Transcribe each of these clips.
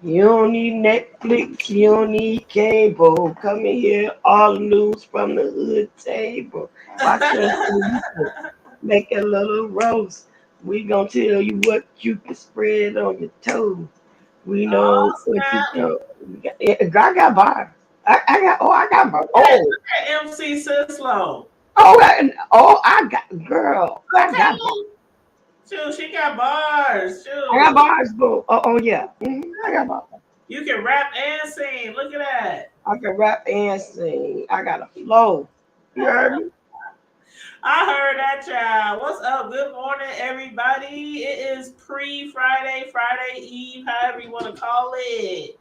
You don't need Netflix, you don't need cable. Come in here, all the news from the hood table. Watch us so you can make a little roast. We gonna tell you what you can spread on your toes. We Oh, know what you snap. know. I got bars. I got bars. Look at MC Sislo. I got girl. Okay. Shoot, she got bars. I got Shoot. bars, boo. Yeah. I got bars. You can rap and sing. Look at that. I can rap and sing. I got a flow. You heard me? I heard that, child. What's up? Good morning, everybody. It is pre-Friday, Friday Eve, however you want to call it.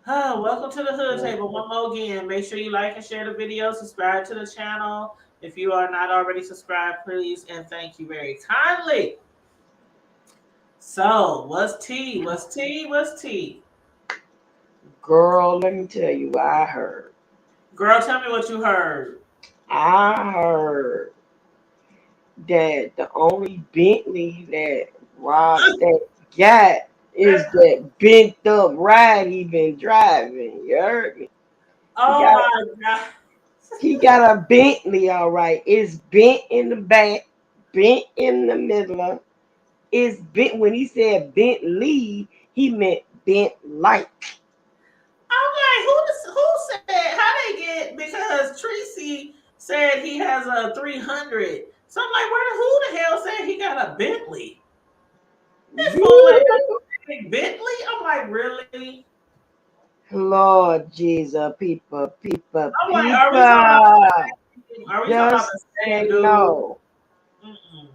Welcome to the Hood Table. One more again. Make sure you like and share the video. Subscribe to the channel. If you are not already subscribed, please and thank you very kindly. So, what's tea? What's tea? What's tea? Girl, let me tell you what I heard. Girl, tell me what you heard. I heard that the only Bentley that Rob that got is that bent up ride he been driving. You heard me? He Oh got my God. he got a Bentley, all right. It's bent in the back, bent in the middle. It's bent when he said Bentley, he meant bent light. I'm like, who said how they get because Tracy said he has a 300. So I'm like, who the hell said he got a Bentley? This fool ain't got a big Bentley. I'm like, really? Lord Jesus, I'm like, people. are we talking about Just the same say dude? no. Mm-mm.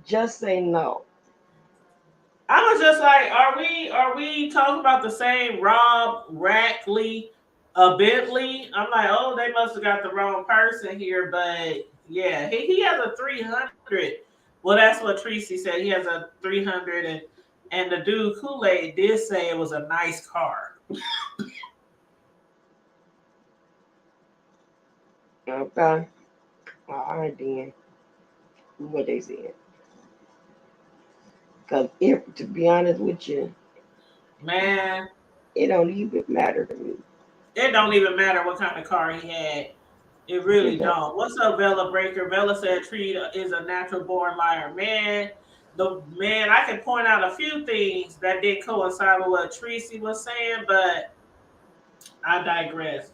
Just say no. I was just like, are we talking about the same Rob Rackley, Bentley? I'm like, oh, they must have got the wrong person here, but yeah, he has a 300. Well, that's what Tracy said. He has a 300, and the dude Kool-Aid did say it was a nice car. Okay. All right then. What they said. Cause if to be honest with you, Man, it don't even matter to me. it don't even matter what kind of car he had. It It really don't. don't. What's up, Bella Breaker? Bella said Tree is a natural born liar. Man, I can point out a few things that did coincide with what Tracy was saying, but I digress.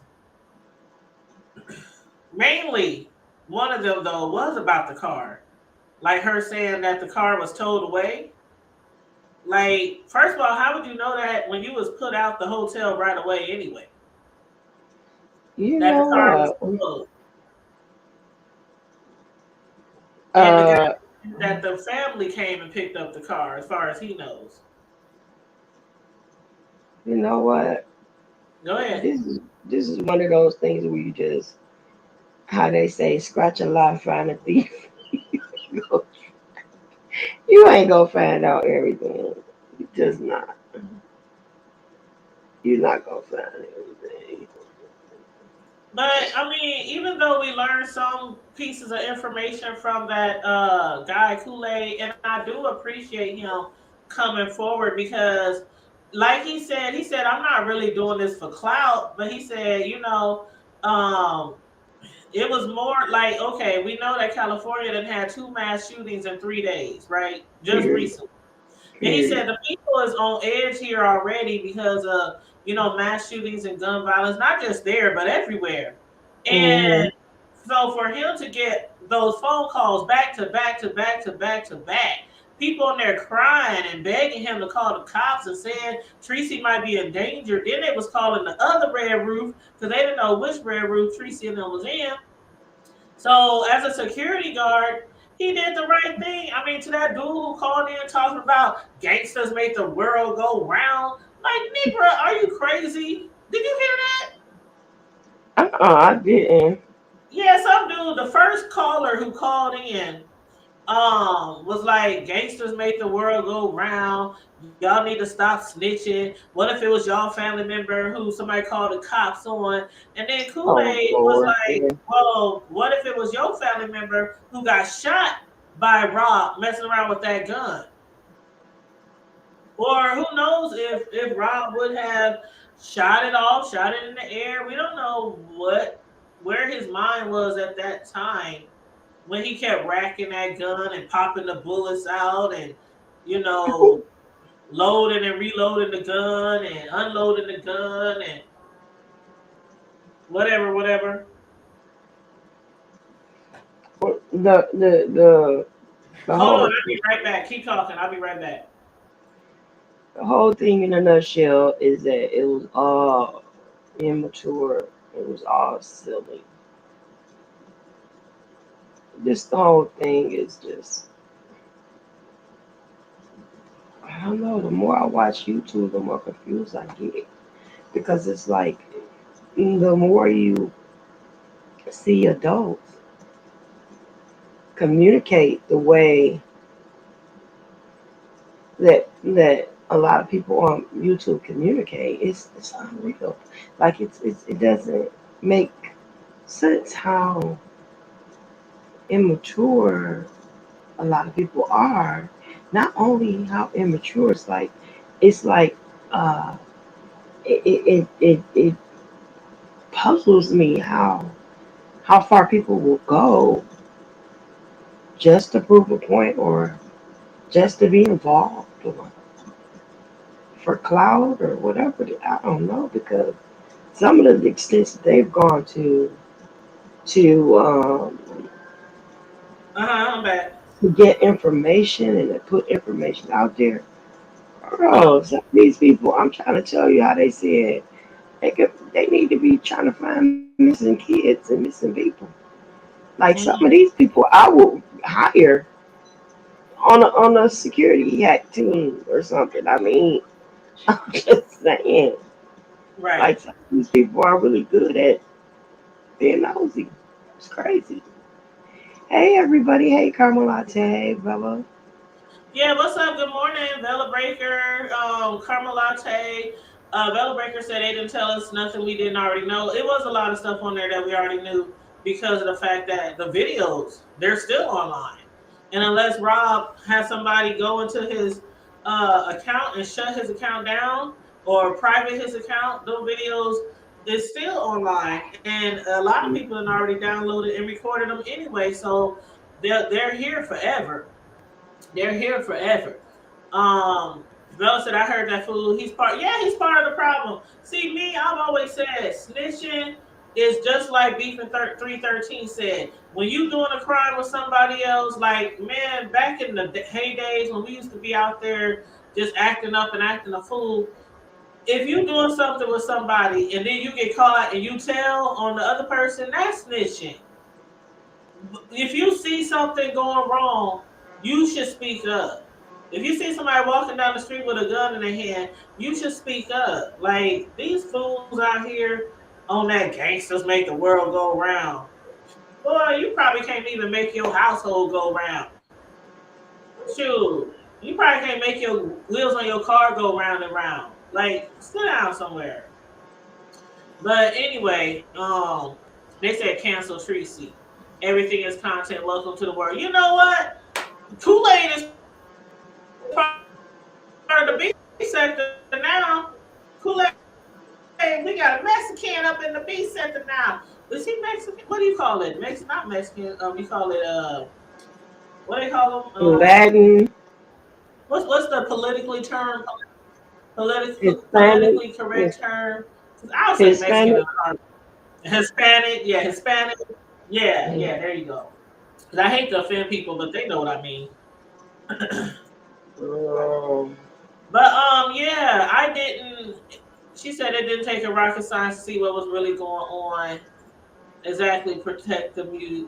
Mainly, one of them though was about the car. Like her saying that the car was towed away. Like, first of all, how would you know that when you was put out the hotel right away anyway? You That the know car was what? towed. And the guy Uh, that the family came and picked up the car, as far as he knows. you know what? Go ahead. This is one of those things where you just how they say scratch a lie, find a thief. You ain't gonna find out everything. You just not. You're not gonna find everything. But I mean, even though we learned some pieces of information from that guy Kool-Aid, and I do appreciate him coming forward because like he said, I'm not really doing this for clout, but he said, um, it was more like, okay, we know that California done had two mass shootings in 3 days, right? Just Period. recently. And he Period. said the people is on edge here already because of, mass shootings and gun violence, not just there, but everywhere. Mm-hmm. And so for him to get those phone calls back to back to back to back to back, people in there crying and begging him to call the cops and saying Tracy might be in danger. Then they was calling the other red roof because they didn't know which red roof Tracy and them was in. So as a security guard, he did the right thing. I mean, to that dude who called in talking about gangsters make the world go round. Like, Negro, are you crazy? Did you hear that? I didn't. Yeah, some dude, the first caller who called in, was like gangsters make the world go round. Y'all need to stop snitching. What if it was y'all family member who somebody called the cops on? And then Oh Kool-Aid was Lord, like, yeah. well, what if it was your family member who got shot by Rob messing around with that gun? Or who knows if Rob would have shot it off, shot it in the air. We don't know where his mind was at that time when he kept racking that gun and popping the bullets out and you know loading and reloading the gun and unloading the gun and whatever, whatever. The the Hold on, whole I'll be right back. Keep talking. I'll be right back. the whole thing in a nutshell is that it was all immature. It was all silly. This the whole thing is just I don't know. The more I watch YouTube, the more confused I get because it's like the more you see adults communicate the way that a lot of people on YouTube communicate, it's unreal. Like it doesn't make sense how immature a lot of people are. Not only how immature, it's like uh, it puzzles me how far people will go just to prove a point or just to be involved or for cloud or whatever. I don't know because some of the extents that they've gone to Uh huh. I'm back. to get information and to put information out there. Bro, some of these people, I'm trying to tell you how they said they need to be trying to find missing kids and missing people. Like some of these Mhm. people, I will hire on a security hack team or something. I mean, I'm just saying, Right. like some of these people are really good at being nosy. It's crazy. Hey everybody, hey Carmelate, hey Bella. Yeah, what's up? Good morning, Bella Breaker, Karma Latte. Bella Breaker said they didn't tell us nothing we didn't already know. It was a lot of stuff on there that we already knew because of the fact that the videos, they're still online. And unless Rob has somebody go into his account and shut his account down or private his account, those videos is still online. And a lot of people have already downloaded and recorded them anyway. So they're here forever. They're here forever. Bella said, I heard that fool. He's part. Yeah, he's part of the problem. See, me, I've always said snitching is just like Beef and 313 said. When you doing a crime with somebody else, like man, back in the heydays when we used to be out there just acting up and acting a fool. If you doing something with somebody and then you get caught and you tell on the other person, that's snitching. If you see something going wrong, you should speak up. If you see somebody walking down the street with a gun in their hand, you should speak up. Like these fools out here on that gangsters make the world go round. Boy, you probably can't even make your household go round. Shoot, you probably can't make your wheels on your car go round and round. Like, sit down somewhere. But anyway, they said cancel Tracy. Everything is content. Welcome to the world. You know what? Kool-Aid is part of the B sector now. Kool-Aid, we got a Mexican up in the B sector now. Is he Mexican? What do you call it? Not Mexican. You call it what do they call them? Latin, What's the politically Hispanic, correct term? Because I'll say Mexican and Hispanic. Hispanic. Yeah, Hispanic. Yeah, Yeah. yeah. There you go. Because I hate to offend people, but they know what I mean. Um, But yeah, I didn't. She said it didn't take a rocket science to see what was really going on. Exactly, protect the community.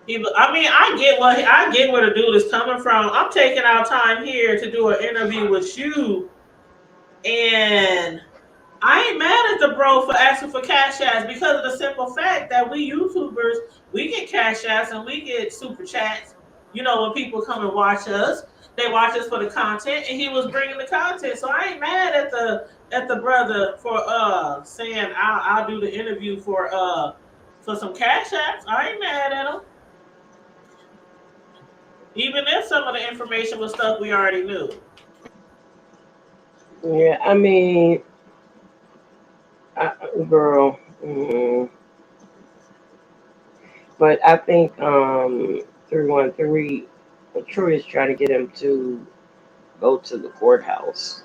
People, I mean, I get where the dude is coming from. I'm taking our time here to do an interview with you, and I ain't mad at the bro for asking for cash ads because of the simple fact that we YouTubers, we get cash ads and we get super chats. You know, when people come and watch us, they watch us for the content, and he was bringing the content. So I ain't mad at the brother for saying I'll do the interview for some cash apps. I ain't mad at him. Even if some of the information was stuff we already knew. Yeah, I mean, I, girl. But I think 313, Troy is trying to get him to go to the courthouse,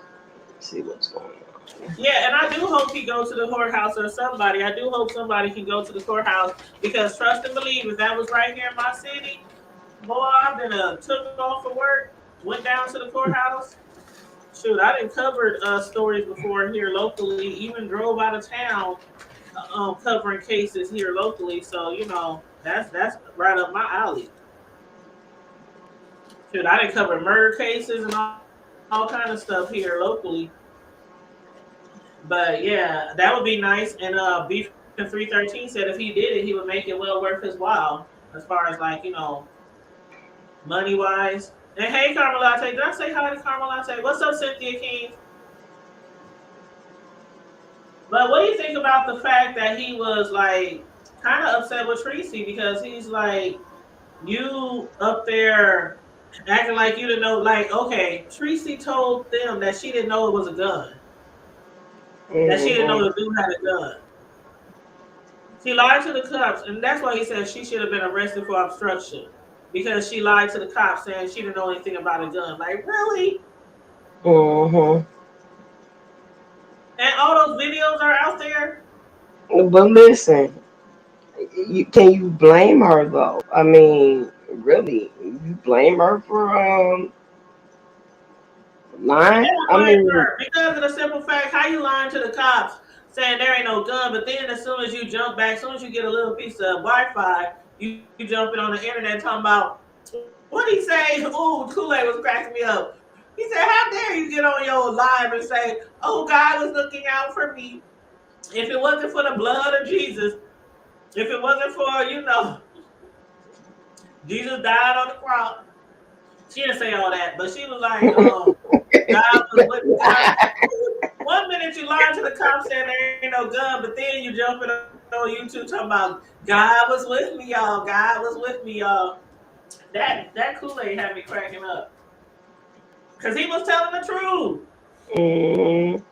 see what's going on. Yeah, and I do hope he goes to the courthouse or somebody. I do hope somebody can go to the courthouse because trust and believe, if that was right here in my city, boy, I've been took off for work, went down to the courthouse. Shoot, I didn't covered stories before here locally. Even drove out of town covering cases here locally. So that's right up my alley. Shoot, I didn't cover murder cases and all kind of stuff here locally. But yeah, that would be nice. And Beef and 313 said if he did it, he would make it well worth his while as far as like money wise. And hey, Carmelate, did I say hi to Carmelate? What's up, Cynthia King? But what do you think about the fact that he was like kind of upset with Tracy because he's like, you up there acting like you didn't know, like, okay, Tracy told them that she didn't know it was a gun, that she didn't know Hmm. the dude had a gun. She lied to the cops, and that's why he said she should have been arrested for obstruction because she lied to the cops saying she didn't know anything about a gun. Like, really? Hmm. And all those videos are out there? But listen, can you blame her though? I mean, really, you blame her for Yeah, lying? I I blame mean, her because of the simple fact how you lying to the cops saying there ain't no gun, but then as soon as you jump back, as soon as you get a little piece of Wi-Fi, you jumping on the internet talking about what he say? Ooh, Kool-Aid was cracking me up. He said, "How dare you get on your live and say, oh, God was looking out for me. If it wasn't for the blood of Jesus, if it wasn't for Jesus died on the cross." She didn't say all that, but she was like, God was with God. One minute you lying to the cops saying there ain't no gun, but then you jumping on YouTube talking about God was with me, y'all. God was with me, y'all. That Kool-Aid had me cracking up because he was telling the truth. mm,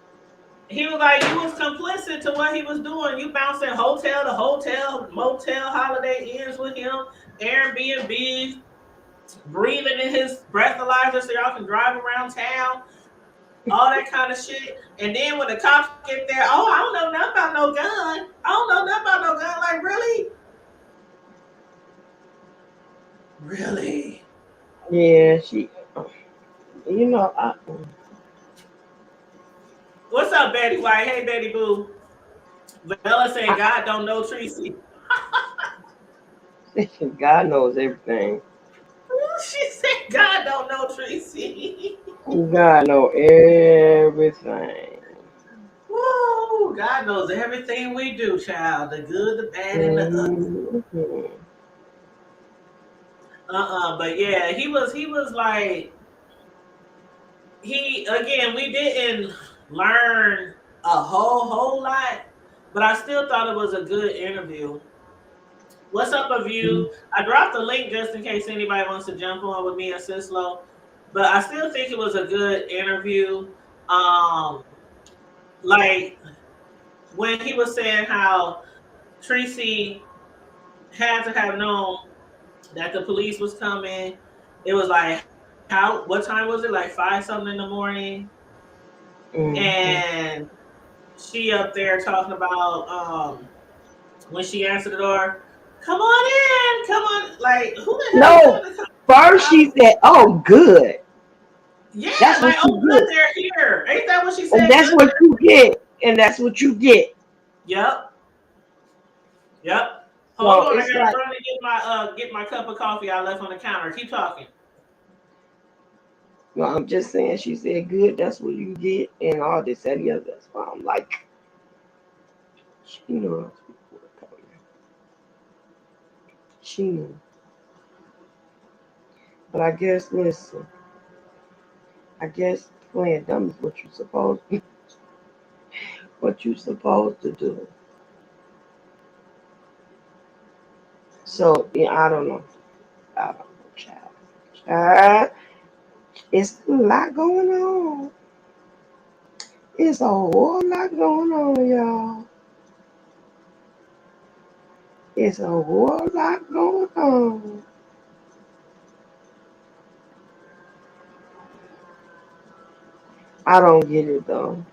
He was like, you was complicit to what he was doing. You bouncing hotel to hotel, motel, holiday inns with him, Airbnbs, breathing in his breathalyzer so y'all can drive around town, all that kind of shit. And then when the cops get there, oh, I don't know nothing about no gun. I don't know nothing about no gun. Like, really? Really? yeah, I, What's up, Betty White? Hey, Betty Boo. Bella said I, God don't know Tracy. God knows everything. She said God don't know Tracy. God know everything. Woo! God knows everything we do, child. The good, the bad, and the ugly. Hmm. But yeah, he was like he again. We didn't learn a whole lot, but I still thought it was a good interview. What's up, of you? I dropped the link just in case anybody wants to jump on with me and Sislo, but I still think it was a good interview. Um, like when he was saying how Tracy had to have known that the police was coming. It was like what time was it? Like 5 something in the morning. Hmm. And she up there talking about when she answered the door, come on in, come on. Like, who the hell is No, coming to come to the first house? she said, "Oh, good. Yeah, That's like, what oh you good, get, they're here. Ain't that what she and said? that's Good. what you get, and that's what you get." Yep, yep. Hold So on, I it's gotta like, run and get my cup of coffee I left on the counter. Keep talking. no, I'm just saying. She said, "Good. That's what you get," and all this and the other. That's why I'm like, she knew. She knew. But I guess, listen. I guess playing dumb is what you supposed to do. So yeah, I don't know. I don't know, child. Uh, it's a lot going on. It's a whole lot going on, y'all. It's a whole lot going on. I don't get it though.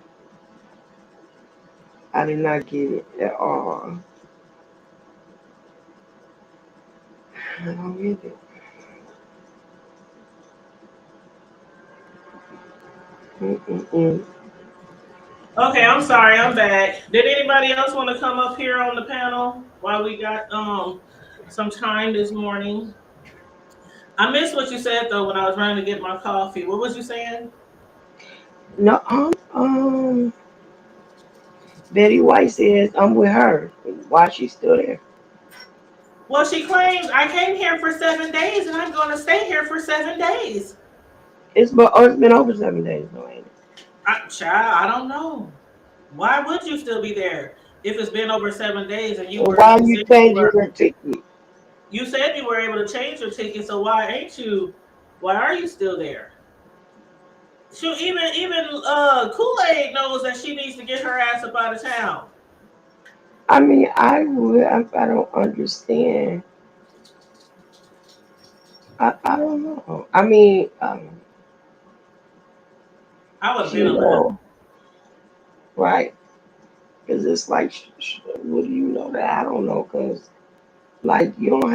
I did not get it at all. I don't get it. Mm-mm-mm. Okay, I'm sorry, I'm back. Did anybody else want to come up here on the panel while we got some time this morning? I missed what you said though when I was trying to get my coffee. What was you saying? No, Betty White says I'm with her. Why she's still there? Well, she claims I came here for 7 days and I'm going to stay here for 7 days. It's been over 7 days, though, ain't it? Child, I don't know. Why would you still be there if it's been over 7 days and So why you you said you changing were your ticket? able to change your ticket? So why ain't you? Why are you still there? Shoot, even Kool Aid knows that she needs to get her ass up out of town. I mean, I would. I don't understand. I don't know. I mean, I would have been you a left. know, right? Because it's like, what do you know that I don't know? Because like you don't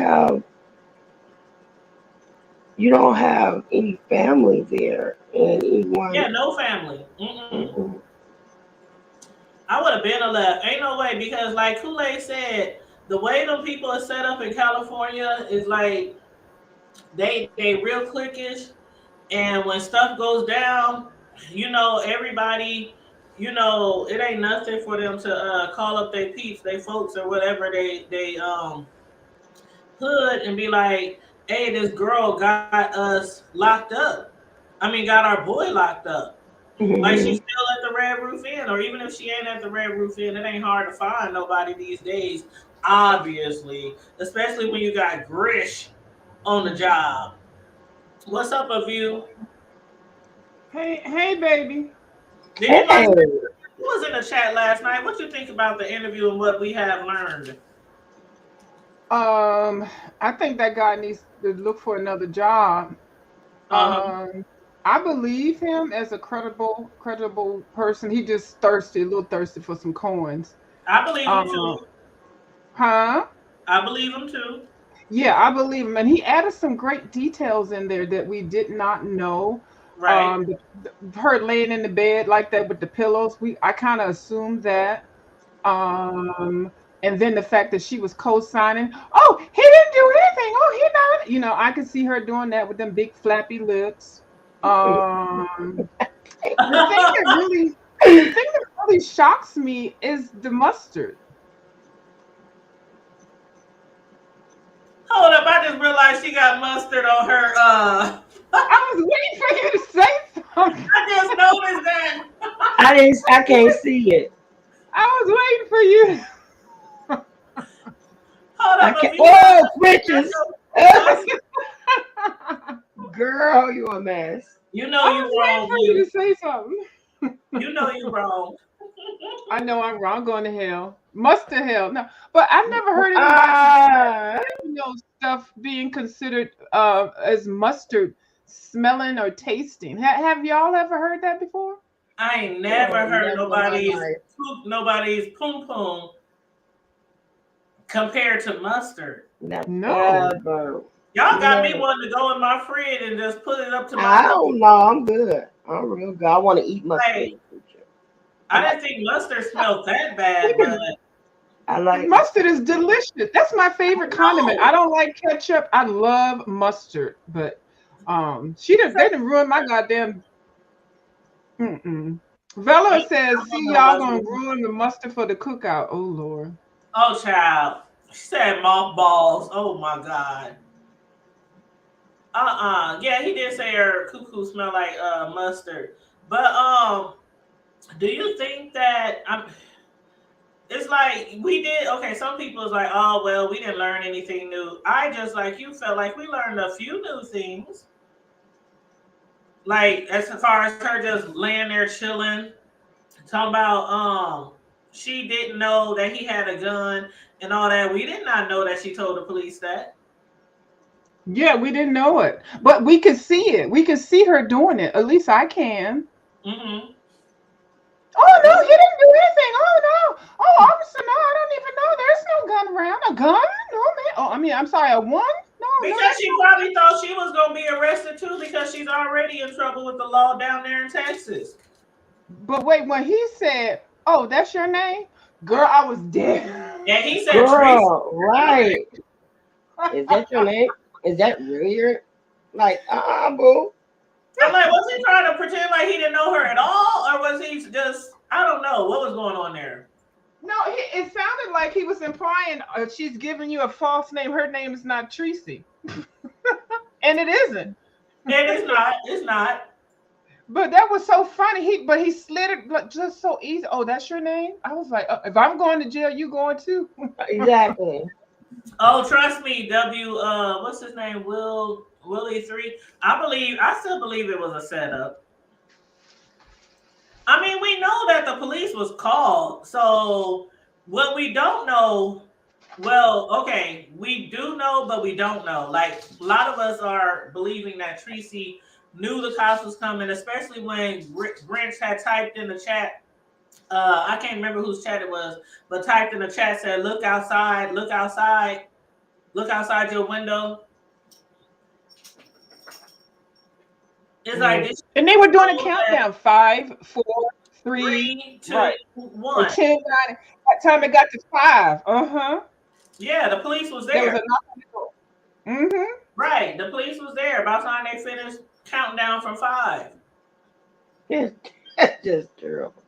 have any family there, and anyone. Yeah, no family. Mm-mm. Mm-mm. I would have been a left. Ain't no way because, like Kool Aid said, the way them people are set up in California is like they real cliquish, and when stuff goes down, everybody, it ain't nothing for them to call up their peeps, they folks or whatever they hood and be like, hey, this girl got us locked up. I mean, got our boy locked up. Like she's Mhm. still at the Red Roof Inn, or even if she ain't at the Red Roof Inn, it ain't hard to find nobody these days. Obviously, especially when you got Grish on the job. What's up, of you? Hey, hey, baby. Did Hey, anybody who was in the chat last night? What you think about the interview and what we have learned? Um, I think that guy needs to look for another job. Uh huh. Um, I believe him as a credible person. He just thirsty, a little thirsty for some coins. I believe him Um, too. huh? I believe him too. Yeah, I believe him, and he added some great details in there that we did not know. Right. Her laying in the bed like that with the pillows. I kind of assumed that. Um, and then the fact that she was co-signing, oh, he didn't do anything. Oh, he not, I could see her doing that with them big flappy lips. Um, the thing that really, the thing that really shocks me is the mustard. Hold up! I just realized she got mustard on her. I was waiting for you to say something. I just noticed that. I didn't. I can't see it. I was waiting for you. Hold I up, can't. Avita. Oh, You got switches. your mustard. Girl, you a mess. You know I you was waiting wrong, for you Blue. to say something. You know you wrong. I know I'm wrong. I'm going to hell. Must to hell. No, but I've never heard anybody Ah, stuff being considered as mustard smelling or tasting. Have y'all ever heard that before? I ain't no, never heard never in my nobody's life. nobody's poom poom compared to mustard. Never, No. ever. Y'all got me Never. wanting to go in my fridge and just put it up to my I nose. don't know. I'm good. I'm real good. I want to eat mustard in Like, the future. I I like. didn't think mustard smelled that bad, but Look, I like. mustard is delicious. That's my favorite condiment. I no. don't like ketchup. I love mustard, but they didn't ruin my goddamn. Mm-mm. Vela Ain't says, nothing "See, wrong with no y'all gonna mustard. ruin the mustard for the cookout." Oh Lord. Oh, child. She said mothballs. Oh my god. Yeah, he did say her cuckoo smell like mustard. But do you think that it's like we did okay, some people is like, oh well, we didn't learn anything new. I just like you felt like we learned a few new things. Like as far as her just laying there chilling, talking about she didn't know that he had a gun and all that. We did not know that she told the police that. Yeah, we didn't know it, but we could see it. We could see her doing it. At least I can. Mm-hmm. Oh no, he didn't do anything. Oh no. Oh, officer, no, I don't even know. There's no gun around. A gun? No, man. Oh, I mean, I'm sorry, a one? No, no, Because that's she probably thought she was gonna be arrested too, because she's already in trouble with the law down there in Texas. but wait, when he said, "Oh, that's your name," girl, I was dead. And he said, Teresa, Girl, right. Is that your name? Is that really your like boo? I'm like, was he trying to pretend like he didn't know her at all? Or was he just, I don't know, what was going on there? No, it sounded like he was implying she's giving you a false name. Her name is not Tracy, and it isn't. And it's not, it's not. But that was so funny. He slid it just so easy. Oh, that's your name? I was like, if I'm going to jail, you going too? Exactly. Oh, trust me, what's his name? Willie 3. I still believe it was a setup. I mean, we know that the police was called. So what we don't know, well, okay, we do know, but we don't know. Like a lot of us are believing that Tracy knew the cops was coming, especially when Grinch had typed in the chat. I can't remember whose chat it was, but typed in the chat said, "Look outside, look outside, look outside your window." It's like Mm. this And they were doing a countdown: 5, 4, 3, 3, 2, right, or 1. 10, 9. By the time it got to 5, Yeah, the police was there was there. a knock on the door. Mm-hmm. Right, the police was there by the time they finished counting down from 5. That's just terrible.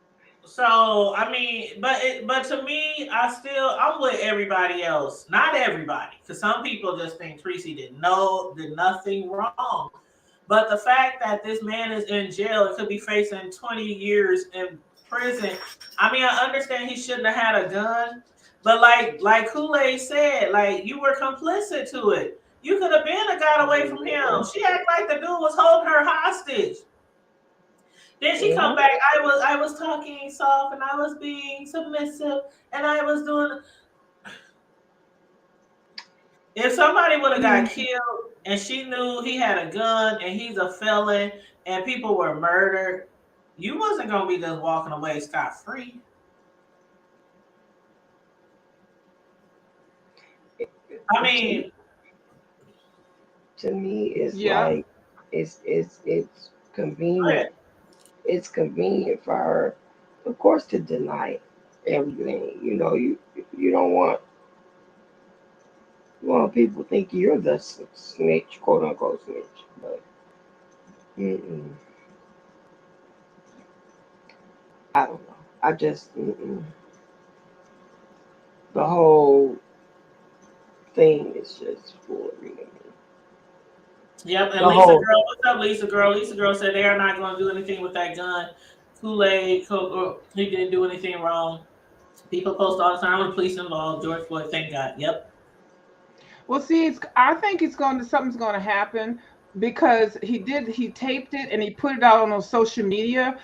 So I mean, but to me, I'm with everybody else. Not everybody, because some people just think Tracy did nothing wrong. But the fact that this man is in jail and could be facing 20 years in prison, I mean, I understand he shouldn't have had a gun, but like Kool-Aid said, like you were complicit to it. You could have been a got away from him. She acted like the dude was holding her hostage. Then she come Yeah. back. I was talking soft and I was being submissive and I was doing. If somebody would have got killed and she knew he had a gun and he's a felon and people were murdered, you wasn't gonna be just walking away scot free. I mean, To me, it's Yeah. like it's convenient. It's convenient for her, of course, to deny everything. You don't want people to think you're the snitch, quote unquote snitch. But mm-mm, I don't know. I just the whole thing is just foolery to me. yep. And The Lisa whole Girl, what's up, Lisa Girl? Lisa Girl said they are not gonna do anything with that gun. Kool-Aid, he didn't do anything wrong. People post all the time when police involved. George Floyd, thank God. Yep. Well, see, I think something's going to happen because he taped it and he put it out on social media.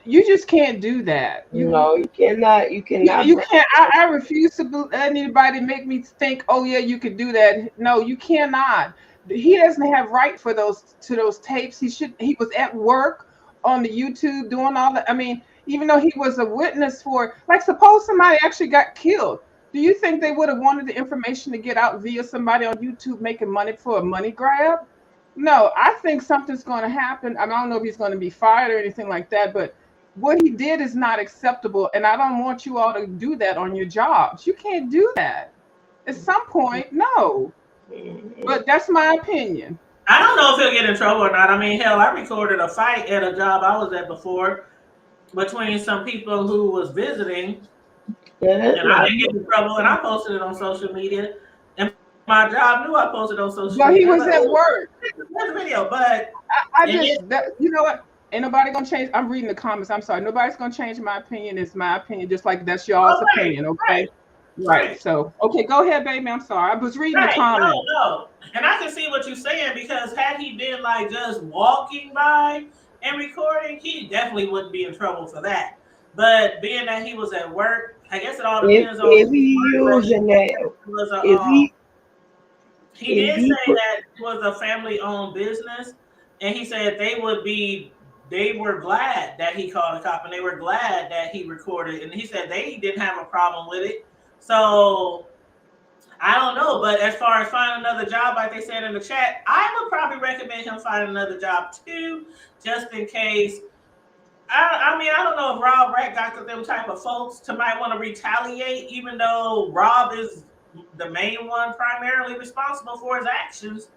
You just can't do that. you cannot You bring can't. I refuse to let anybody make me think, oh yeah, you could do that. No, you cannot. He doesn't have right for those tapes. He was at work on the YouTube doing all that. I mean, even though he was a witness for, like, suppose somebody actually got killed. Do you think they would have wanted the information to get out via somebody on YouTube making money for a money grab? No, I think something's going to happen. I don't know if he's going to be fired or anything like that, but what he did is not acceptable, and I don't want you all to do that on your jobs. You can't do that. At some point, no. But that's my opinion. I don't know if he'll get in trouble or not. I mean, hell, I recorded a fight at a job I was at before between some people who was visiting, yeah, that's and I not didn't get in trouble, and I posted it on social media. And my job knew I posted on social But he media, was but at work. there's a video. But I and just that you know what? Ain't nobody gonna change. I'm reading the comments. I'm sorry. Nobody's gonna change my opinion. It's my opinion, just like that's oh, y'all's right, opinion. Okay. right. Right. Right. So, okay, go ahead, baby. I'm sorry. I was reading the Right. No, comments. no. And I can see what you're saying because had he been like just walking by and recording, he definitely wouldn't be in trouble for that. But being that he was at work, I guess it all depends on If who he work. using that, It was a if he he if did he say put that it was a family owned business, and he said they were glad that he called a cop and they were glad that he recorded, and he said they didn't have a problem with it. So I don't know, but as far as finding another job, like they said in the chat, I would probably recommend him find another job too, just in case. I mean, I don't know if Rob Rat got them type of folks to might want to retaliate, even though Rob is the main one primarily responsible for his actions.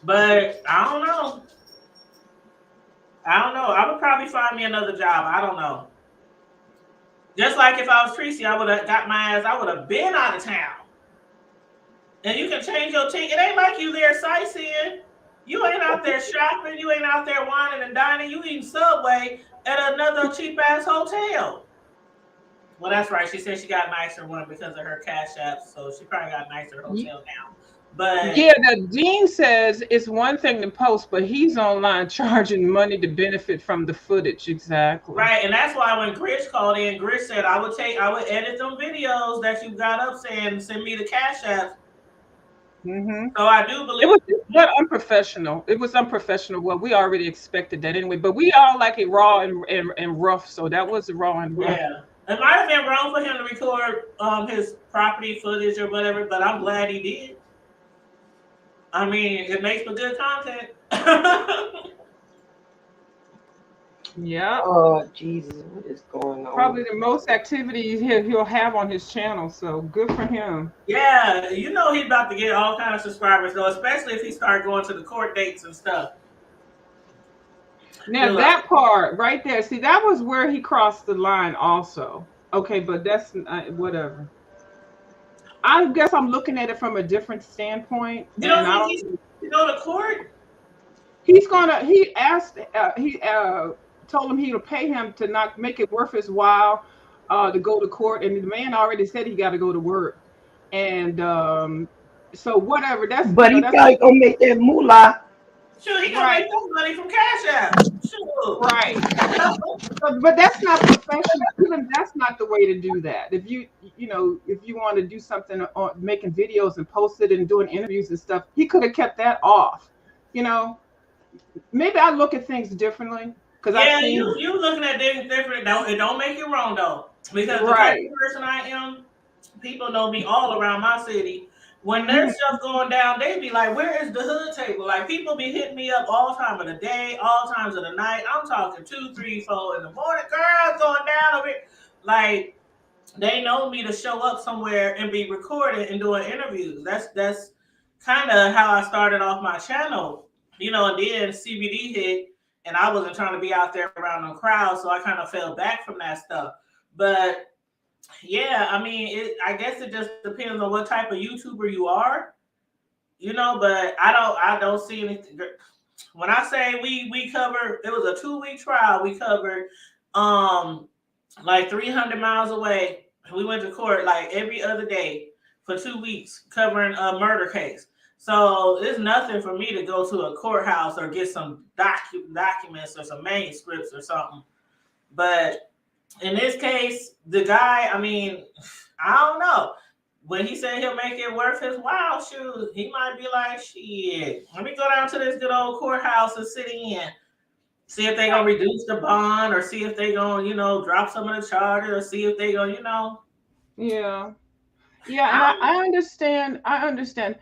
But I don't know. I don't know. I would probably find me another job. I don't know. Just like if I was Tracy, I would have got my ass. I would have been out of town. And you can change your ticket. It ain't like you there sightseeing. You ain't out there shopping. You ain't out there whining and dining. You eating Subway at another cheap ass hotel. Well, that's right. She said she got a nicer one because of her cash app, so she probably got a nicer hotel now. But Yeah, the dean says it's one thing to post, but he's online charging money to benefit from the footage. Exactly. right, and that's why when Grish called in, Grish said I would edit them videos that you got up saying send me the cash app. Mm-hmm. So I do It believe. was but unprofessional. It was unprofessional. Well, we already expected that anyway, but we all like it raw and rough. So that was raw and rough. Yeah. It might have been wrong for him to record his property footage or whatever, but I'm glad he did. I mean, it makes for good content. Yeah. oh Jesus, what is going on? Probably the most activity he'll have on his channel. So good for him. Yeah, you know he's about to get all kind of subscribers though, especially if he start going to the court dates and stuff. Now that part right there, see, that was where he crossed the line also. Okay, but that's whatever. I guess I'm looking at it from a different standpoint, You don't and I think he don't. should go to court? He's gonna. He asked. He told him he'll pay him to not make it worth his while to go to court, and the man already said he got to go to work, and so whatever. That's But he that's probably gonna make that moolah. Sure, he gonna right, make some money from Cash App. Sure. right. But that's not professional. Even that's not the way to do that. If if you want to do something on making videos and post it and doing interviews and stuff, he could have kept that off. You know, maybe I look at things differently because I've Yeah, seen you looking at things different. It don't make you wrong though, because the type right. of person I am, people know me all around my city. When there's Mhm. stuff going down, they be like, "Where is the hood table?" Like people be hitting me up all time of the day, all times of the night. I'm talking 2, 3, 4 in the morning. Girl, it's going down over here. Like they know me to show up somewhere and be recorded and doing interviews. That's kind of how I started off my channel, and then CBD hit, and I wasn't trying to be out there around the crowd, so I kind of fell back from that stuff. But yeah, I mean, I guess it just depends on what type of YouTuber you are, But I don't see anything. When I say we covered, it was a 2-week trial. We covered like 300 miles away. We went to court like every other day for 2 weeks covering a murder case. So it's nothing for me to go to a courthouse or get some documents or some manuscripts or something. But in this case, the guy, I mean, I don't know. When he said he'll make it worth his while, shoot, he might be like, shit, let me go down to this good old courthouse and sit in. See if they gonna reduce the bond, or see if they gonna, drop some of the charges, or see if they gonna. Yeah. Yeah, I and don't, I understand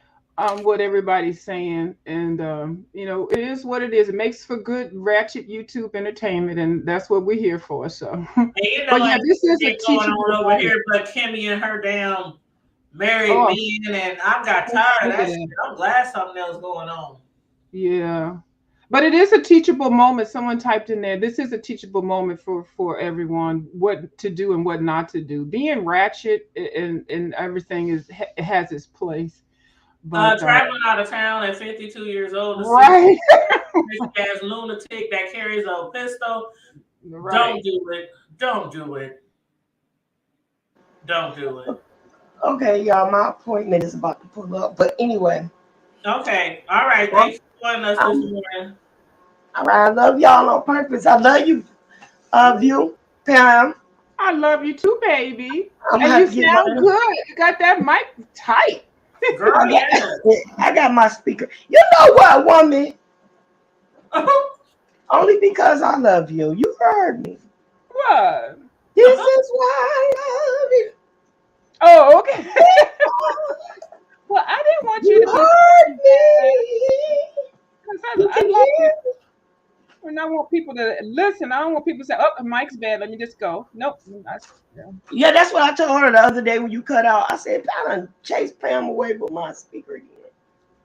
what everybody's saying, and it is what it is. It makes for good ratchet YouTube entertainment, and that's what we're here for. So, and but yeah, ain't this is a going on teachable over moment. here, but Kimmy and her damn married Oh, men, and I got look tired of at that shit. that. I'm glad something else going on. Yeah. But it is a teachable moment. Someone typed in there. This is a teachable moment for everyone. What to do and what not to do. Being ratchet and everything has its place. But Traveling out of town at 52 years old to see right, this ass lunatic that carries a pistol. right. Don't do it. Don't do it. Don't do it. Okay, y'all, my appointment is about to pull up. But anyway, Okay. All right. well, Thanks for joining us this I'm, morning. all right, I love y'all on purpose. I love you, you, Pam. I love you too, baby. I'm gonna And have you to get my. sound good. You got that mic tight. Girl, I got, yeah. I got my speaker. You know what, woman? Only because I love you. You heard me. What? This is why I love you. Oh, okay. Well, I didn't want you You to be heard feeling bad me. because You I can love hear people. And I want people to listen. I don't want people to say, "Oh, the mic's bad. Let me just go." Nope. Yeah. Yeah, that's what I told her the other day when you cut out. I said, I done chased Pam away with my speaker again.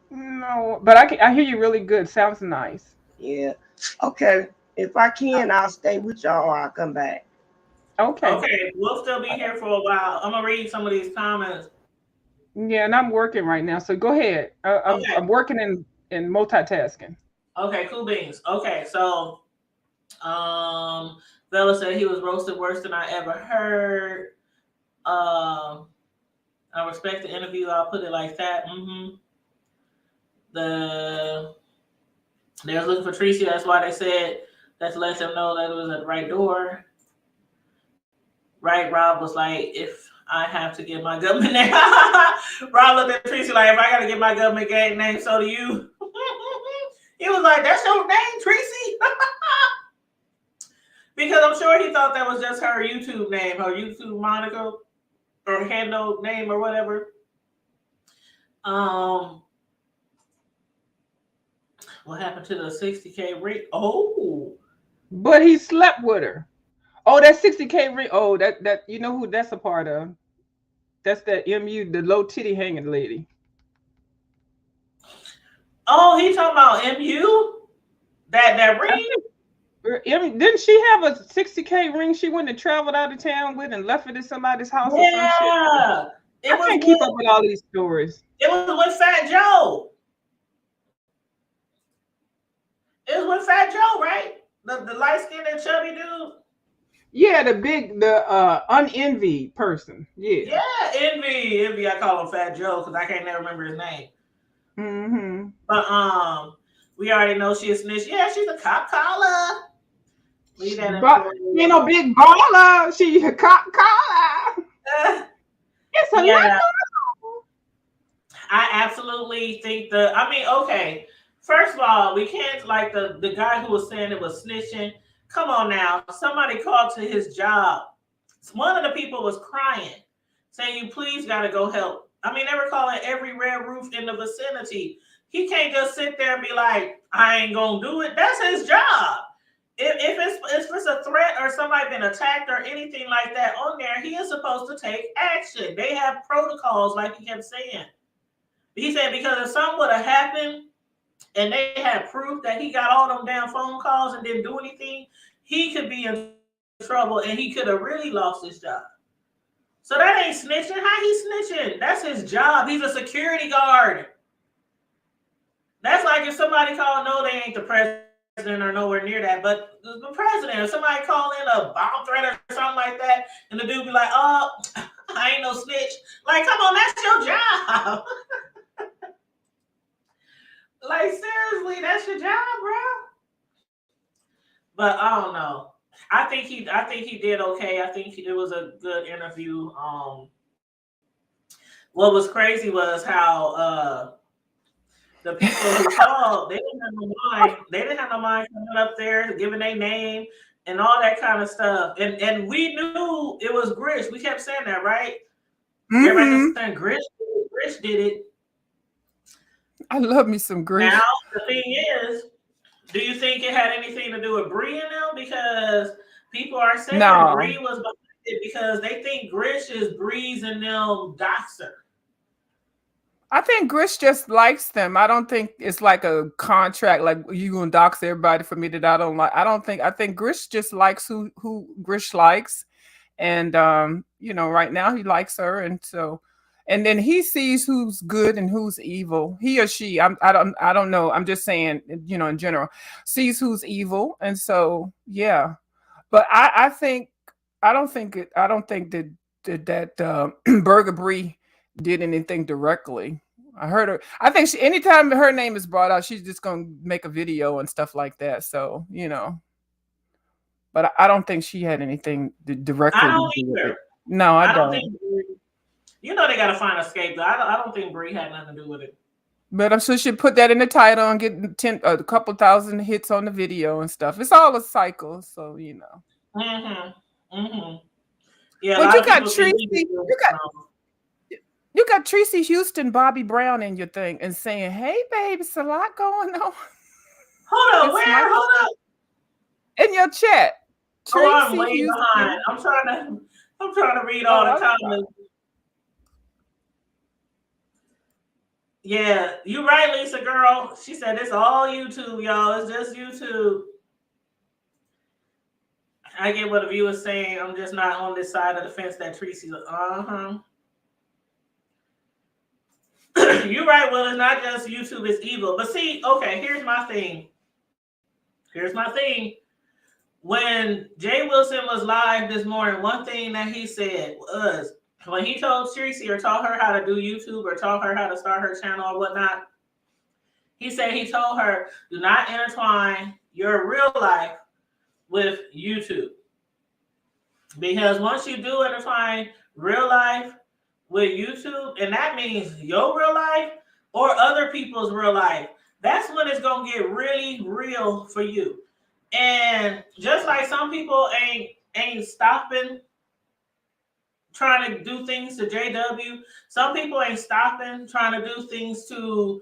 No, but I hear you really good. Sounds nice. Yeah. Okay. If I can, I'll stay with y'all or I'll come back. Okay. Okay, we'll still be here for a while. I'm gonna read some of these comments. Yeah, and I'm working right now, so go ahead. Okay, I'm working in multitasking. okay, cool beans. Okay, so Bella said he was roasted worse than I ever heard. Um, I respect the interview. I'll put it like that. The They was looking for Tracy. That's why they said that to let them know that it was at the right door. Right? Rob was like, if I have to get my government name. Rob looked at Tracy like, if I got to get my government gang name, so do you. He was like, that's your name, Tracy? Because I'm sure he thought that was just her YouTube name, her YouTube Monica or handle name or whatever. Um, what happened to the 60K rate? Oh, But he slept with her. Oh, that 60K ring. Oh, that you know who that's a part of. That's that MU, the low titty hanging lady. oh, he talking about MU? That I ring? didn't she have a 60K ring she went and traveled out of town with and left it at somebody's house or some shit? Yeah. It I was can't keep up with with all these stories. it was with Fat Joe. It was with Fat Joe, right? The light skinned and chubby dude. Yeah, the unenvied person. Yeah. Yeah, Envy. I call him Fat Joe because I can't never remember his name. Mm-hmm. But we already know she a snitch. Yeah, she's a cop caller. Leave that in But she ain't no Florida. big baller. She a cop caller. It's a Yeah, little. I absolutely think I mean, okay. First of all, we can't like the guy who was saying it was snitching. Come on now. Somebody called to his job. One of the people was crying, saying, "You please gotta go help." I mean, they were calling every red roof in the vicinity. He can't just sit there and be like, "I ain't gonna do it." That's his job. If it's a threat or somebody been attacked or anything like that on there, he is supposed to take action. They have protocols, like he kept saying. He said because if something would have happened and they had proof that he got all them damn phone calls and didn't do anything, he could be in trouble and he could have really lost his job. So that ain't snitching. How he snitching? That's his job. He's a security guard. That's like if somebody called, no, they ain't the president or nowhere near that, but the president, if somebody call in a bomb threat or something like that, and the dude be like, oh, I ain't no snitch. Like, come on, that's your job. Like, seriously, that's your job, bro. But I don't know. I think he did okay. I think it was a good interview. What was crazy was how the people who called, they didn't have no mind. They didn't have no mind coming up there, giving their name and all that kind of stuff. And we knew it was Grish. We kept saying that, right? Everybody kept Mm-hmm. saying Grish did it. I love me some Now Grish. the thing is, do you think it had anything to do with Bree and them? Because people are saying No, Bree was behind it because they think Grish is Bree's and them doxer. I think Grish just likes them. I don't think it's like a contract, like you gonna dox everybody for me that I don't like. I don't think. I think Grish just likes who Grish likes, and right now he likes her, and so, and then he sees who's good and who's evil. He or she. I don't know. I'm just saying, in general, sees who's evil, and so yeah. But I think I don't think that Burger Brie did anything directly. I heard her. I think anytime her name is brought out, she's just gonna make a video and stuff like that. So but I don't think she had anything I directly to don't do with it. either. No, I I don't don't. think. They got to find a scapegoat. I don't think Brie had nothing to do with it. But I'm sure she put that in the title and get a couple thousand hits on the video and stuff. It's all a cycle, so Yeah, a But lot you of got people think Tracy, he was doing you got Tracy Houston, Bobby Brown in your thing and saying, "Hey, babe, it's a lot going on." Hold up, It's like where? Hold up. in your chat, Oh, I'm Tracy way behind. Houston. I'm trying to read all Oh, the I'm sorry. comments. Yeah, you right, Lisa girl. She said it's all YouTube, y'all. It's just YouTube. I get what the viewer's saying. I'm just not on this side of the fence that Tracy's. You're right. Well, it's not just YouTube. It's evil. But see, okay. Here's my thing. When Jay Wilson was live this morning, one thing that he said was when he told Tracy or taught her how to do YouTube or taught her how to start her channel or whatnot, he said he told her, do not intertwine your real life with YouTube. Because once you do intertwine real life with YouTube, and that means your real life or other people's real life, that's when it's going to get really real for you. And just like some people ain't stopping trying to do things to JW, some people ain't stopping trying to do things to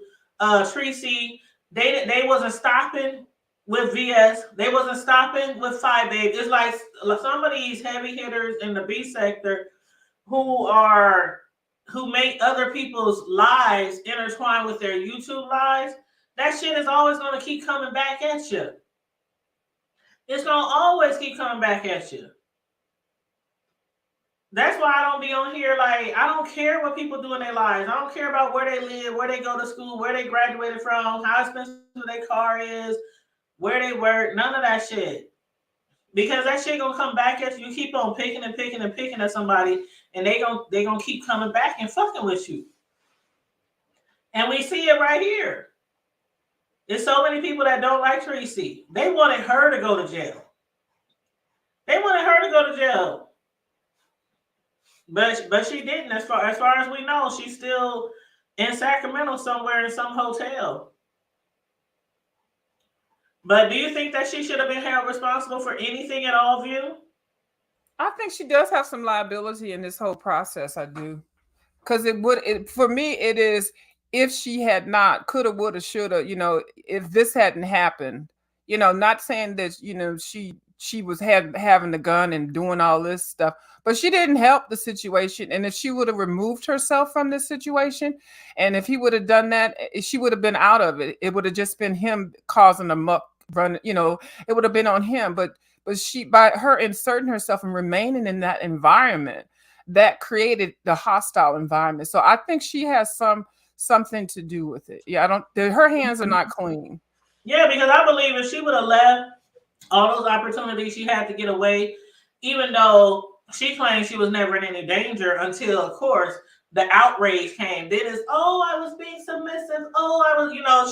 Tracy. They wasn't stopping with VS. They wasn't stopping with Five Babe. It's like some of these heavy hitters in the B sector who make other people's lives intertwine with their YouTube lives. That shit is always going to keep coming back at you. It's going to always keep coming back at you. That's why I don't be on here. Like, I don't care what people do in their lives. I don't care about where they live, where they go to school, where they graduated from, how expensive their car is, where they work, none of that shit. Because that shit gonna come back at you. You keep on picking and picking and picking at somebody, and they gonna keep coming back and fucking with you. And we see it right here. There's so many people that don't like Tracy. They wanted her to go to jail. But she didn't. As far as we know, she's still in Sacramento somewhere in some hotel. But do you think that she should have been held responsible for anything at all, View? I think she does have some liability in this whole process. I do. Because for me, it is if she had not, coulda, woulda, shoulda, if this hadn't happened, not saying that, she was having the gun and doing all this stuff, but she didn't help the situation. And if she would have removed herself from this situation, and if he would have done that, she would have been out of it. It would have just been him causing a muck run, it would have been on him. But she, by her inserting herself and remaining in that environment, that created the hostile environment. So I think she has something to do with it. Yeah, her hands are not clean. Yeah, because I believe if she would have left all those opportunities she had to get away, even though she claimed she was never in any danger until, of course, the outrage came. Then it's, I was being submissive.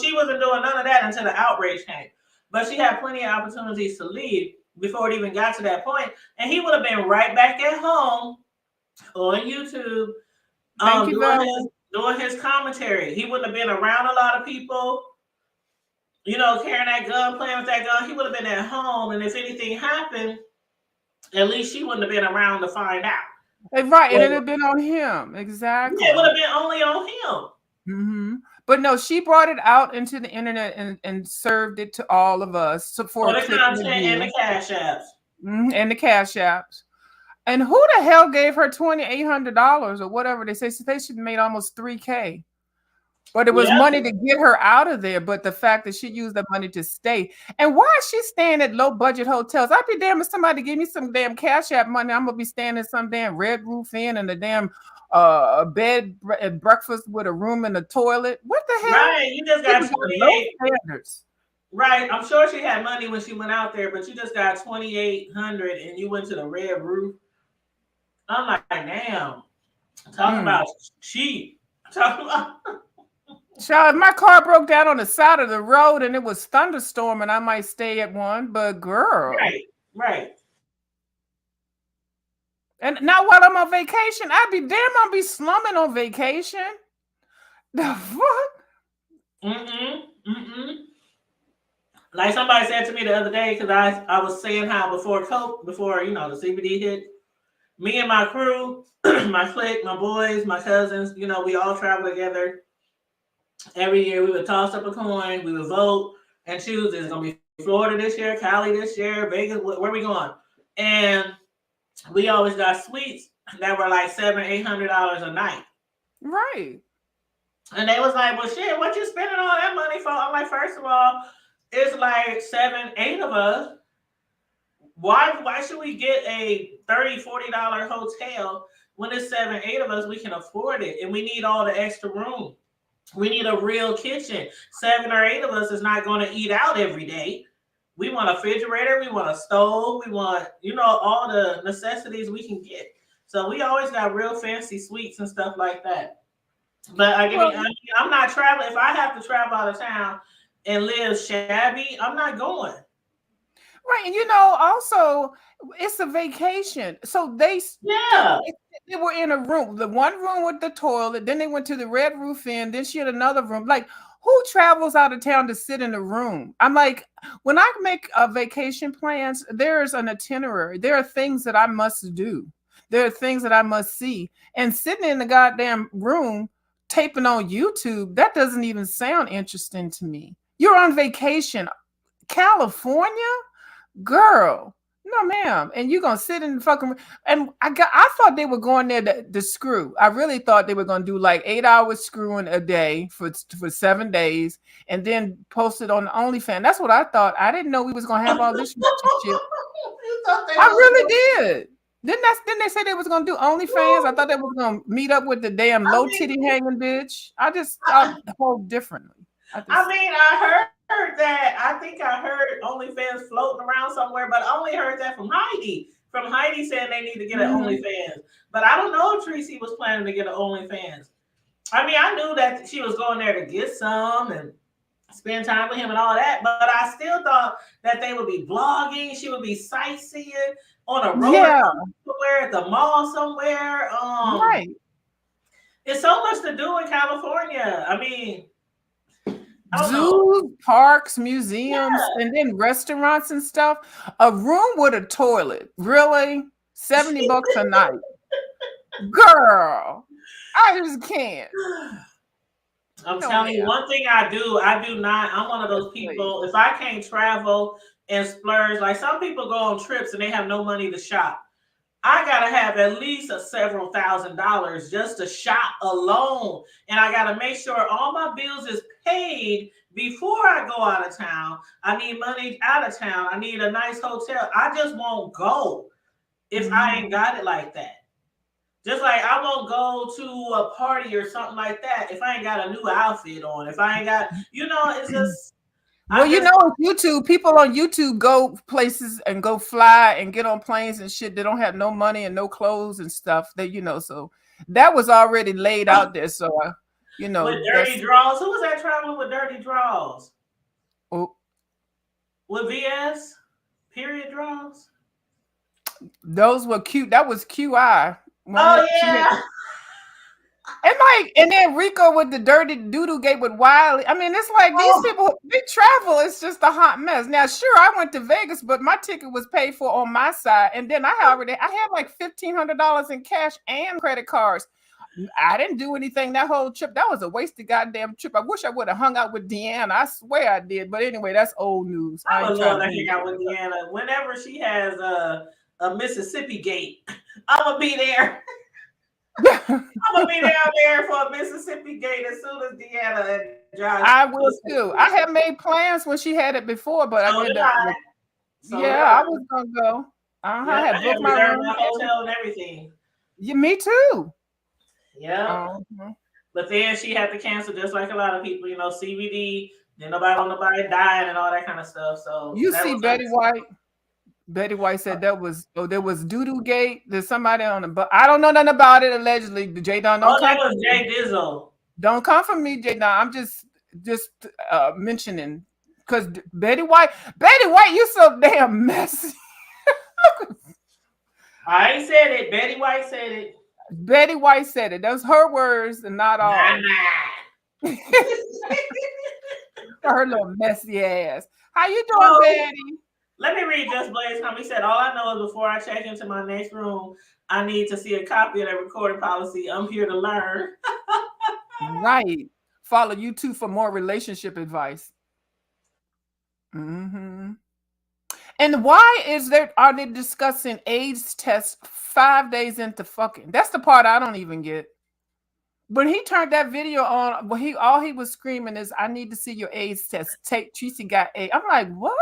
She wasn't doing none of that until the outrage came. But she had plenty of opportunities to leave before it even got to that point. And he would have been right back at home on YouTube, doing his commentary. He wouldn't have been around a lot of people, carrying that gun, playing with that gun. He would have been at home, and if anything happened, at least she wouldn't have been around to find out. Right, and it would have been on him. Exactly. Yeah, it would have been only on him. Mm-hmm. But no, she brought it out into the internet and served it to all of us for the content and the cash apps. Mm-hmm. And the cash apps. And who the hell gave her $2,800 or whatever they say? So they should have made almost $3,000. But it was money to get her out of there. But the fact that she used the money to stay. And why is she staying at low budget hotels? I'd be damn if somebody give me some damn cash app money. I'm gonna be staying in some damn Red Roof Inn and a damn bed and breakfast with a room and a toilet. What the hell? Right, you just got 28 standards. Right, I'm sure she had money when she went out there, but you just got $2,800 and you went to the Red Roof. I'm like, damn. Talking Mm. about cheap. Talking about Child, if my car broke down on the side of the road and it was thunderstorming, I might stay at one. But girl, right, right. and now while I'm on vacation, I'd be damn, I'll be slumming on vacation. The fuck? Mm-mm, mm-mm. Like somebody said to me the other day, because I was saying how before the CBD hit, me and my crew, my clique, my boys, my cousins, we all travel together. Every year we would toss up a coin, we would vote and choose. Is it gonna be Florida this year, Cali this year, Vegas? Where are we going? And we always got suites that were like $700-800 a night. Right. And they was like, well, shit, what you spending all that money for? I'm like, first of all, it's like 7, 8 of us. Why should we get a $30, $40 hotel when it's 7, 8 of us? We can afford it, and we need all the extra room. We need a real kitchen. 7 or 8 of us is not going to eat out every day. We want a refrigerator. We want a stove. We want, all the necessities we can get. So we always got real fancy suites and stuff like that. But Well, I'm not traveling. If I have to travel out of town and live shabby, I'm not going. right, and also it's a vacation, so Yeah. they were in a room, the one room with the toilet. Then they went to the Red Roof Inn. Then she had another room. Like, who travels out of town to sit in a room? I'm like, when I make vacation plans, there's an itinerary. There are things that I must do. There are things that I must see. And sitting in the goddamn room taping on YouTube, that doesn't even sound interesting to me. You're on vacation, California? Girl, no, ma'am. And you're gonna sit in the fucking and I thought they were going there to screw. I really thought they were gonna do like 8 hours screwing a day for 7 days and then post it on the OnlyFans. That's what I thought. I didn't know we was gonna have all this shit. You thought they I was really did. Didn't they say they was gonna do OnlyFans? I thought they was gonna meet up with the damn I low mean, titty hanging bitch. I just thought whole differently. I heard that. I think I heard OnlyFans floating around somewhere, but I only heard that from Heidi. From Heidi saying they need to get an Mhm. OnlyFans. But I don't know if Tracy was planning to get an OnlyFans. I mean, I knew that she was going there to get some and spend time with him and all that, but I still thought that they would be vlogging. She would be sightseeing on a roller Yeah, coaster somewhere at the mall somewhere. right. It's so much to do in California. I mean, I don't know. Zoos, parks, museums, Yeah. and then restaurants and stuff. A room with a toilet. Really? $70 a night. Girl, I just can't. I'm No, telling you, ma'am. one thing I do not, I'm one of those Please. people, if I can't travel and splurge, like some people go on trips and they have no money to shop. I gotta have at least several $1,000s just to shop alone. And I gotta make sure all my bills is paid before I go out of town. I need money out of town. I need a nice hotel. I just won't go if I ain't got it like that. Just like I won't go to a party or something like that if I ain't got a new outfit on. If I ain't got, it's just Well, I just YouTube, people on YouTube go places and go fly and get on planes and shit. They don't have no money and no clothes and stuff. So that was already laid out there. So, with dirty that's draws. Who was that traveling with dirty draws? oh, With VS? Period draws? those were cute. That was QI. Wasn't Oh it? She had yeah. and then Rico with the dirty doodoo gate with Wiley. I mean, it's like these Oh, people, they travel. It's just a hot mess. Now, sure, I went to Vegas, but my ticket was paid for on my side, and then I had like $1,500 in cash and credit cards. I didn't do anything that whole trip. That was a wasted goddamn trip. I wish I would have hung out with Deanna. I swear I did. But anyway, that's old news. I I ain't would trying love to to be hang out with Deanna. Whenever she has a Mississippi gate, I'm gonna be there. there. I'm gonna be down there for a Mississippi gate as soon as Deanna and Josh. I will too. I had made plans when she had it before, but I So did did that. I. So did Yeah, I. I was gonna go. I Yeah, had I had booked my reserved room. my hotel and everything. Yeah, me too. Yeah. Uh-huh. But then she had to cancel just like a lot of people, CBD, then nobody want nobody dying and all that kind of stuff. So You that see was Betty White. Betty White said there was doo-doo gate. There's somebody on the but I don't know nothing about it allegedly. J Don, don't Oh, that come was for Jay me. Dizzle. Don't come for me, J Don. I'm just mentioning because Betty White, you so damn messy. I ain't said it. Betty White said it. Betty White said it. Those her words and not Nah, all. nah. Her little messy ass. How you doing, Oh, Betty? let me read Just Blaze comment. He said, all I know is before I check into my next room, I need to see a copy of that recording policy. I'm here to learn. Right. Follow you too for more relationship advice. Mm-hmm. And why are they discussing AIDS tests 5 days into fucking? That's the part I don't even get. But he turned that video on. Well, all he was screaming is, "I need to see your AIDS test." Tracy got AIDS. I'm like, what?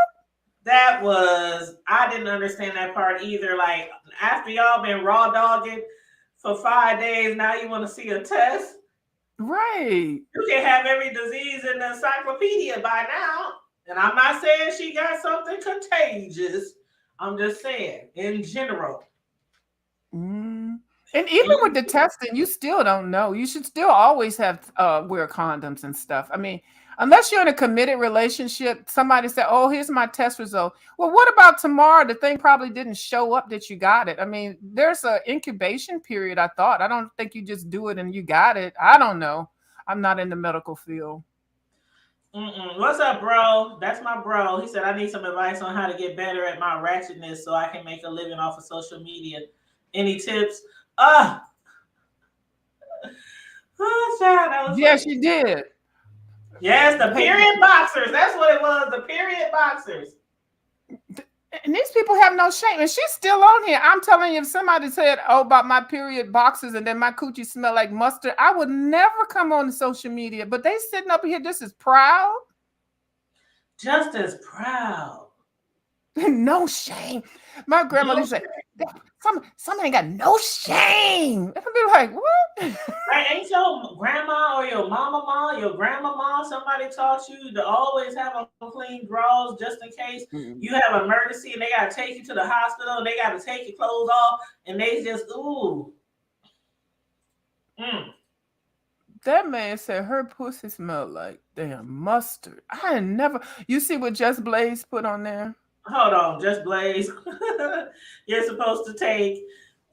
I didn't understand that part either. Like, after y'all been raw dogging for 5 days, now you want to see a test? Right. You can have every disease in the encyclopedia by now. And I'm not saying she got something contagious. I'm just saying, in general. And even with the testing, you still don't know. You should still always have wear condoms and stuff. I mean, unless you're in a committed relationship, somebody said, "Oh, here's my test result." Well, what about tomorrow? The thing probably didn't show up that you got it. I mean, there's an incubation period. I don't think you just do it and you got it. I don't know. I'm not in the medical field. What's up, bro? That's my bro. He said, I need some advice on how to get better at my ratchetness so I can make a living off of social media. Any tips? Oh, child, that was Yes, funny. you did. Yes, the period boxers. That's what it was. The period boxers. And these people have no shame. And she's still on here. I'm telling you, if somebody said, "Oh, about my period boxes and then my coochie smell like mustard," I would never come on social media. But they sitting up here just as proud. Just as proud. No shame. My grandmother said, somebody ain't got no shame. I'd be like, what? Right? Ain't your grandma or your mama, your grandmama, somebody taught you to always have on clean drawers just in case you have an emergency and they got to take you to the hospital and they got to take your clothes off and they just, ooh. That man said her pussy smelled like damn mustard. I never. You see what Just Blaze put on there? Hold on, Just Blaze. You're supposed to take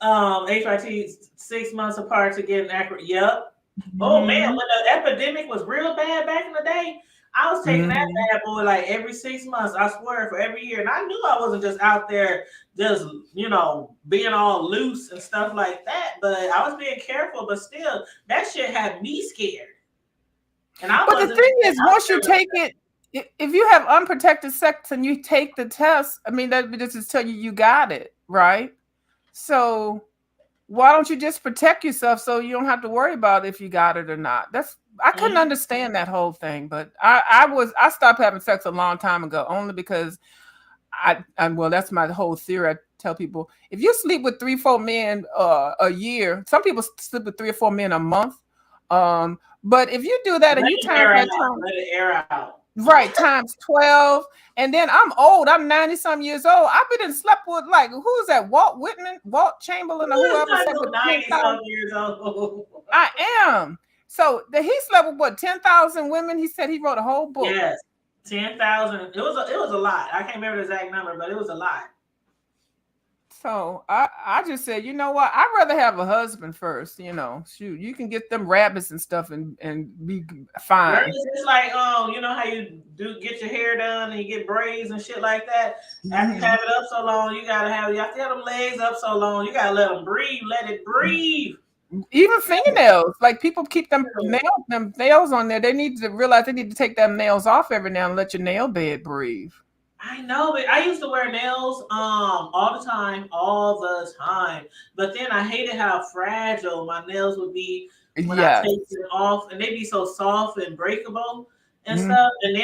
HRT 6 months apart to get an accurate. Yep. Oh man, when the epidemic was real bad back in the day, I was taking that bad boy like every 6 months. I swear, for every year, and I knew I wasn't just out there just being all loose and stuff like that. But I was being careful. But still, that shit had me scared. But the thing is, once you take it, if you have unprotected sex and you take the test, I mean, that just tell you got it, right? So why don't you just protect yourself so you don't have to worry about if you got it or not? I couldn't understand that whole thing, but I stopped having sex a long time ago only because well, that's my whole theory. I tell people, if you sleep with 3-4 men a year, some people sleep with 3 or 4 men a month. But if you do that and you time that time, let it air out. Right, times 12. And then I'm old. I'm 90-some years old. I've been slept with who's that? Walt Whitman, Walt Chamberlain, or whoever slept with 90-some years old. I am. So he slept with what, 10,000 women? He said he wrote a whole book. Yes, 10,000. It was a lot. I can't remember the exact number, but it was a lot. So I just said, you know what? I'd rather have a husband first. Shoot, you can get them rabbits and stuff and be fine. It's like you know how you do get your hair done and you get braids and shit like that. After you have it up so long, you have to have them legs up so long. You gotta let them breathe. Let it breathe. Even fingernails, like people keep them nails on there. They need to realize they need to take them nails off every now and let your nail bed breathe. I know, but I used to wear nails all the time. But then I hated how fragile my nails would be when I take them off, and they'd be so soft and breakable and stuff. And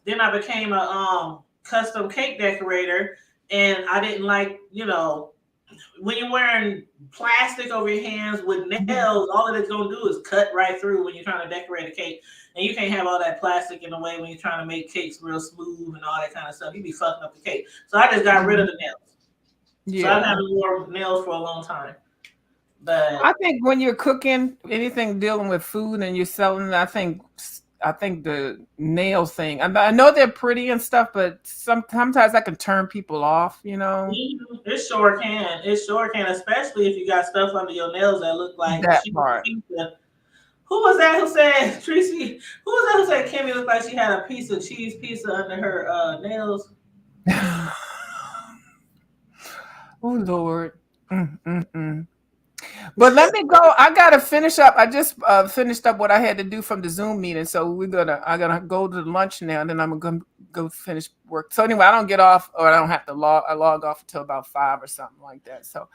then I became a custom cake decorator, and I didn't like, when you're wearing plastic over your hands with nails, all it's gonna do is cut right through when you're trying to decorate a cake. And you can't have all that plastic in the way when you're trying to make cakes real smooth and all that kind of stuff. You'd be fucking up the cake. So I just got rid of the nails. So I've Yeah. had more nails for a long time. But I think when you're cooking anything dealing with food and you're selling, I think the nail thing. I know they're pretty and stuff, but sometimes I can turn people off. it sure can. It sure can, especially if you got stuff under your nails that look like That cheese part. pizza. Who was that who said Tracy? Who was that who said Kimmy looked like she had a piece of cheese pizza under her nails? Oh Lord. Mm. But let me go. I gotta finish up. I just finished up what I had to do from the Zoom meeting. So I gotta go to lunch now, and then I'm gonna go finish work. So anyway, I don't get off, or I don't have to log. I log off until about 5 or something like that. So,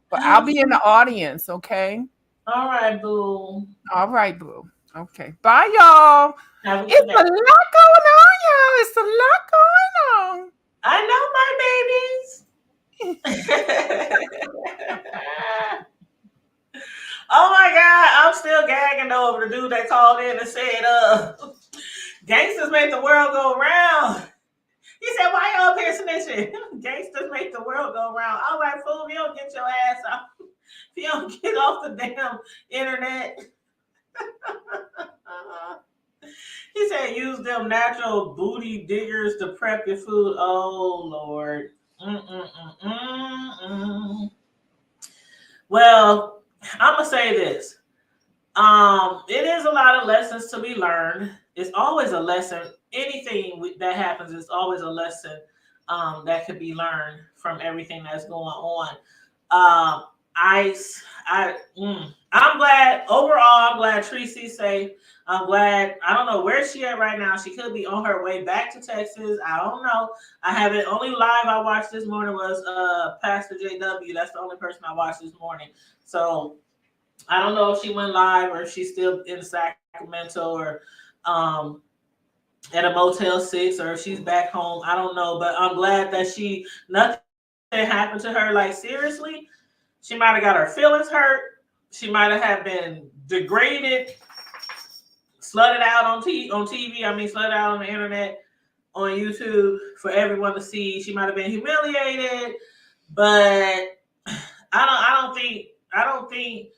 but I'll be in the audience. Okay. All right, boo. All right, boo. Okay. Bye, y'all. Have a good It's day. a lot going on, y'all. It's a lot going on. I know, my babies. Oh my God, I'm still gagging over the dude that called in and said, gangsters make the world go round. He said, why y'all up here snitching? Gangsters make the world go round. I was like, fool, if you don't get your ass off, if you don't get off the damn internet. He said, use them natural booty diggers to prep your food. Oh, Lord. Well, I'm going to say this. It is a lot of lessons to be learned. It's always a lesson. Anything that happens is always a lesson that could be learned from everything that's going on. Um, I'm glad overall. I'm glad Tracy's safe. I'm glad. I don't know where she at right now. She could be on her way back to Texas. I don't know. I haven't. Only live I watched this morning was Pastor JW. That's the only person I watched this morning. So I don't know if she went live or if she's still in Sacramento or at a Motel 6 or if she's back home. I don't know, but I'm glad that nothing happened to her. Like seriously, she might have got her feelings hurt. She might have been degraded, slutted out on TV. I mean, slutted out on the internet, on YouTube for everyone to see. She might have been humiliated, but I don't think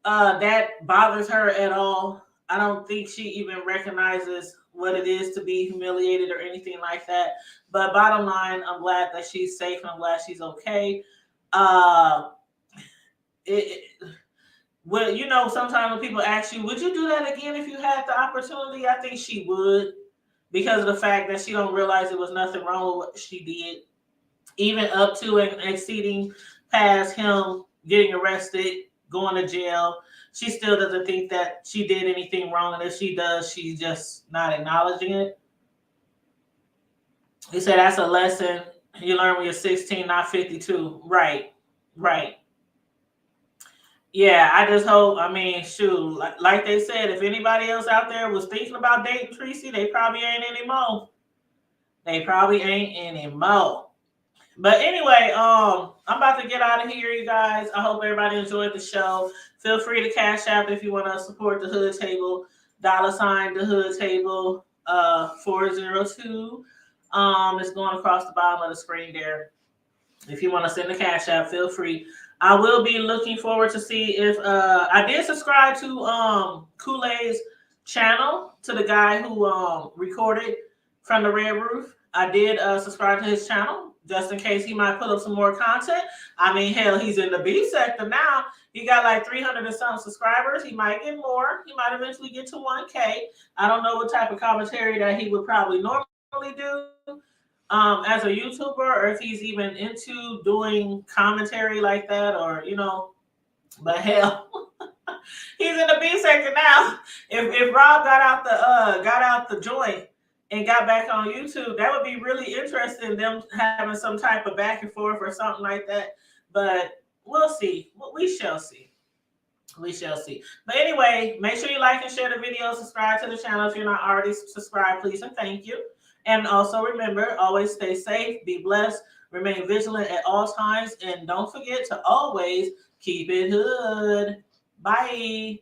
that bothers her at all. I don't think she even recognizes what it is to be humiliated or anything like that. But bottom line, I'm glad that she's safe and I'm glad she's okay. Well, sometimes when people ask you, would you do that again if you had the opportunity? I think she would, because of the fact that she don't realize there was nothing wrong with what she did, even up to and exceeding past him getting arrested, going to jail. She still doesn't think that she did anything wrong, and if she does, she's just not acknowledging it. He said that's a lesson you learn when you're 16, not 52. Right. Yeah, I just hope. I mean, shoot, like they said, if anybody else out there was thinking about dating Tracy, they probably ain't anymore. But anyway, I'm about to get out of here, you guys. I hope everybody enjoyed the show. Feel free to cash app if you want to support the Hood Table. $ the Hood Table 402. It's going across the bottom of the screen there. If you want to send the cash app, feel free. I will be looking forward to see if I did subscribe to Kool-Aid's channel, to the guy who recorded from the Red Roof. I did subscribe to his channel just in case he might put up some more content. I mean, hell, he's in the B sector now. He got like 300 and some subscribers. He might get more. He might eventually get to 1K. I don't know what type of commentary that he would probably normally do as a YouTuber, or if he's even into doing commentary like that, or but hell, he's in the B sector now. If Rob got out the joint and got back on YouTube, that would be really interesting, them having some type of back and forth or something like that. But we'll see. We shall see. But anyway, make sure you like and share the video. Subscribe to the channel if you're not already subscribed, please and thank you. And also remember, always stay safe, be blessed, remain vigilant at all times, and don't forget to always keep it hood. Bye.